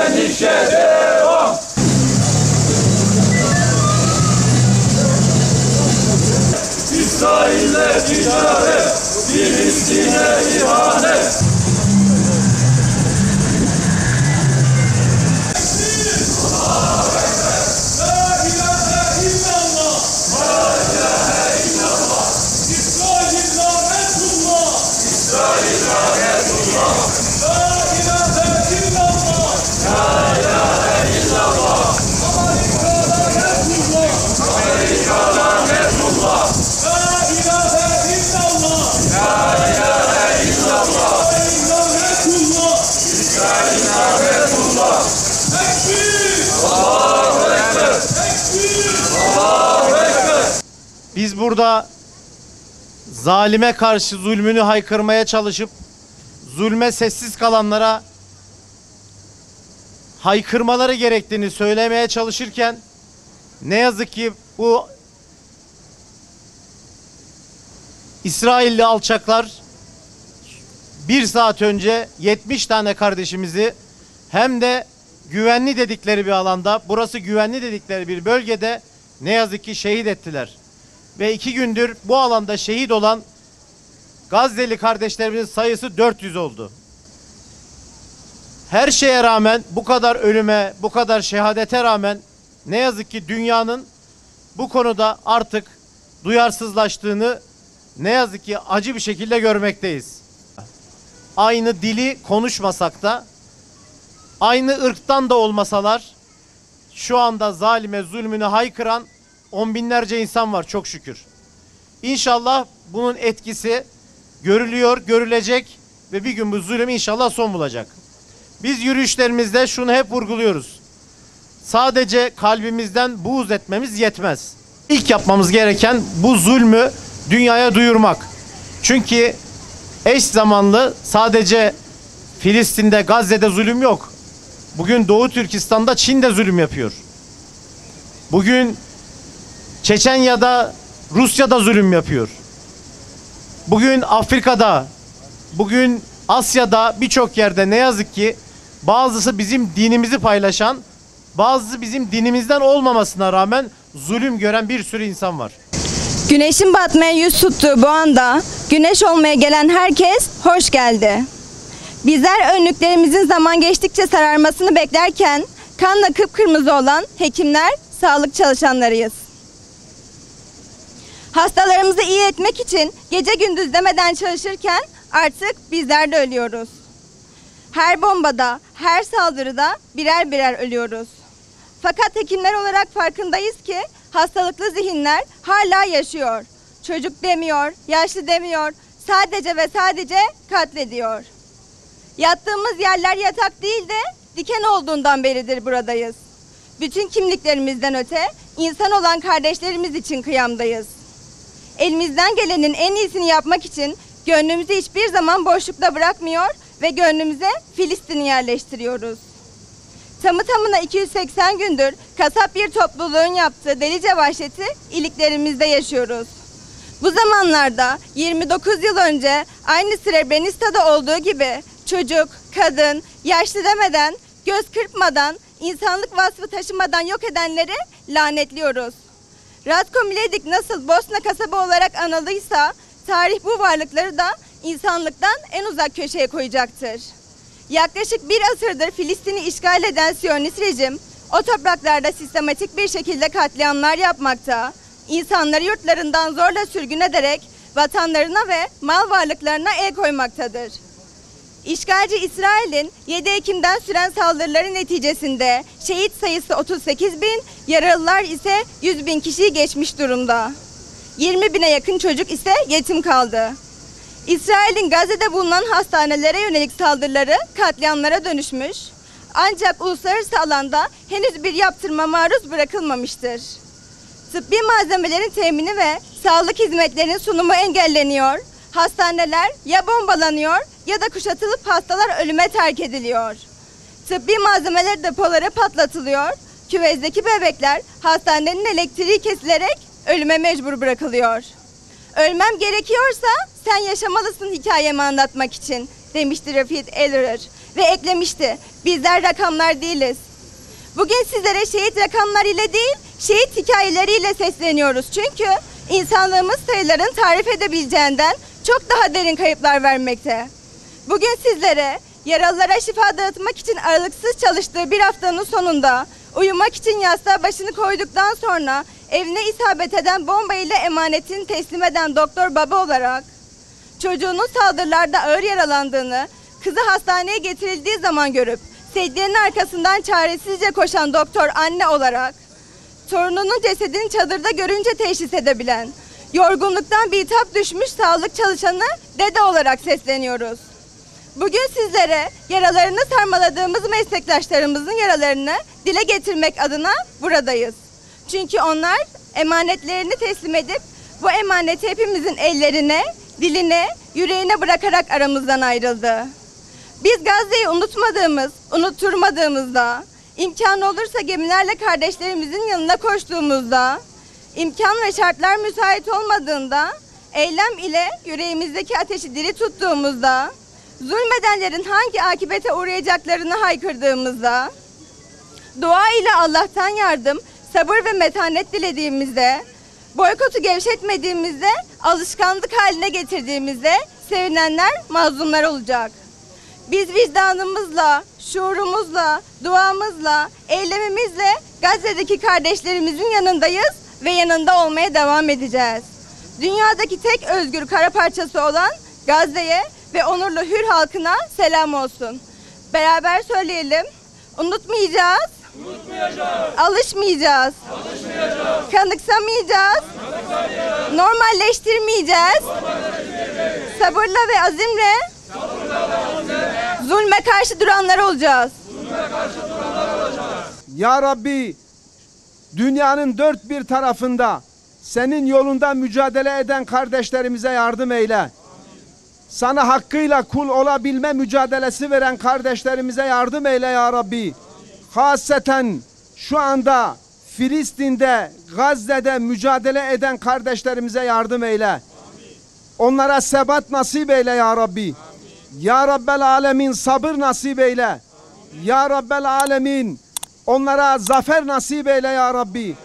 Direnişe devam. İsrail'le ticaret, Filistin'e ihanet. Biz burada zalime karşı zulmünü haykırmaya çalışıp zulme sessiz kalanlara haykırmaları gerektiğini söylemeye çalışırken ne yazık ki bu İsrailli alçaklar bir saat önce 70 tane kardeşimizi hem de güvenli dedikleri bir alanda, burası güvenli dedikleri bir bölgede ne yazık ki şehit ettiler. Ve 2 gündür bu alanda şehit olan Gazze'li kardeşlerimizin sayısı 400 oldu. Her şeye rağmen, bu kadar ölüme, bu kadar şehadete rağmen ne yazık ki dünyanın bu konuda artık duyarsızlaştığını ne yazık ki acı bir şekilde görmekteyiz. Aynı dili konuşmasak da, aynı ırktan da olmasalar, şu anda zalime zulmünü haykıran on binlerce insan var çok şükür. İnşallah bunun etkisi görülüyor, görülecek ve bir gün bu zulüm inşallah son bulacak. Biz yürüyüşlerimizde şunu hep vurguluyoruz. Sadece kalbimizden buğz etmemiz yetmez. İlk yapmamız gereken bu zulmü dünyaya duyurmak. Çünkü eş zamanlı sadece Filistin'de, Gazze'de zulüm yok. Bugün Doğu Türkistan'da Çin'de zulüm yapıyor. Bugün Çeçenya'da, Rusya'da zulüm yapıyor. Bugün Afrika'da, bugün Asya'da birçok yerde ne yazık ki bazısı bizim dinimizi paylaşan, bazısı bizim dinimizden olmamasına rağmen zulüm gören bir sürü insan var. Güneşin batmaya yüz tuttuğu bu anda güneş olmaya gelen herkes hoş geldi. Bizler önlüklerimizin zaman geçtikçe sararmasını beklerken kanla kıpkırmızı olan hekimler, sağlık çalışanlarıyız. Hastalarımızı iyi etmek için gece gündüz demeden çalışırken artık bizler de ölüyoruz. Her bombada, her saldırıda birer birer ölüyoruz. Fakat hekimler olarak farkındayız ki hastalıklı zihinler hala yaşıyor. Çocuk demiyor, yaşlı demiyor, sadece ve sadece katlediyor. Yattığımız yerler yatak değil de diken olduğundan beridir buradayız. Bütün kimliklerimizden öte insan olan kardeşlerimiz için kıyamdayız. Elimizden gelenin en iyisini yapmak için gönlümüzü hiçbir zaman boşlukta bırakmıyor ve gönlümüze Filistin'i yerleştiriyoruz. Tamı tamına 280 gündür kasap bir topluluğun yaptığı delice vahşeti iliklerimizde yaşıyoruz. Bu zamanlarda 29 yıl önce aynı Srebrenica'da olduğu gibi çocuk, kadın, yaşlı demeden, göz kırpmadan, insanlık vasfı taşımadan yok edenleri lanetliyoruz. Ratko Mladic nasıl Bosna kasaba olarak anıldıysa, tarih bu varlıkları da insanlıktan en uzak köşeye koyacaktır. Yaklaşık bir asırdır Filistin'i işgal eden Siyonist rejim, o topraklarda sistematik bir şekilde katliamlar yapmakta, insanları yurtlarından zorla sürgün ederek vatanlarına ve mal varlıklarına el koymaktadır. İşgalci İsrail'in 7 Ekim'den süren saldırıları neticesinde şehit sayısı 38 bin, yaralılar ise 100 bin kişiyi geçmiş durumda. 20 bine yakın çocuk ise yetim kaldı. İsrail'in Gazze'de bulunan hastanelere yönelik saldırıları katliamlara dönüşmüş, ancak uluslararası alanda henüz bir yaptırıma maruz bırakılmamıştır. Tıbbi malzemelerin temini ve sağlık hizmetlerinin sunumu engelleniyor, hastaneler ya bombalanıyor ya da kuşatılıp hastalar ölüme terk ediliyor. Tıbbi malzemeler depoları patlatılıyor, küvezdeki bebekler hastanenin elektriği kesilerek ölüme mecbur bırakılıyor. Ölmem gerekiyorsa sen yaşamalısın hikayemi anlatmak için. demişti Rafet Elrer ve eklemişti, bizler rakamlar değiliz. Bugün sizlere şehit rakamlar ile değil, şehit hikayeleriyle sesleniyoruz. Çünkü insanlığımız sayıların tarif edebileceğinden çok daha derin kayıplar vermekte. Bugün sizlere yaralılara şifa dağıtmak için aralıksız çalıştığı bir haftanın sonunda uyumak için yastığa başını koyduktan sonra evine isabet eden bomba ile emanetini teslim eden doktor baba olarak, çocuğunun saldırılarda ağır yaralandığını kızı hastaneye getirildiği zaman görüp sedyenin arkasından çaresizce koşan doktor anne olarak, torununun cesedini çadırda görünce teşhis edebilen, yorgunluktan bitap düşmüş sağlık çalışanı dede olarak sesleniyoruz. Bugün sizlere yaralarını sarmaladığımız meslektaşlarımızın yaralarını dile getirmek adına buradayız. Çünkü onlar emanetlerini teslim edip bu emaneti hepimizin ellerine, diline, yüreğine bırakarak aramızdan ayrıldı. Biz Gazze'yi unutturmadığımızda, imkan olursa gemilerle kardeşlerimizin yanına koştuğumuzda, imkan ve şartlar müsait olmadığında, eylem ile yüreğimizdeki ateşi diri tuttuğumuzda, zulmedenlerin hangi akibete uğrayacaklarını haykırdığımızda, dua ile Allah'tan yardım, sabır ve metanet dilediğimizde, boykotu gevşetmediğimizde, alışkanlık haline getirdiğimizde sevinenler mazlumlar olacak. Biz vicdanımızla, şuurumuzla, duamızla, eylemimizle Gazze'deki kardeşlerimizin yanındayız ve yanında olmaya devam edeceğiz. Dünyadaki tek özgür kara parçası olan Gazze'ye ve onurlu hür halkına selam olsun. Beraber söyleyelim. Unutmayacağız. Alışmayacağız. Kanıksamayacağız. Normalleştirmeyeceğiz. Sabırla ve azimle zulme karşı duranlar olacağız. Ya Rabbi, dünyanın dört bir tarafında senin yolunda mücadele eden kardeşlerimize yardım eyle. Sana hakkıyla kul olabilme mücadelesi veren kardeşlerimize yardım eyle ya Rabbi. Haseten şu anda Filistin'de, Gazze'de mücadele eden kardeşlerimize yardım eyle. Onlara sebat nasip eyle ya Rabbi. Ya Rabbel Alemin sabır nasip eyle. Ya Rabbel Alemin onlara zafer nasip eyle ya Rabbi.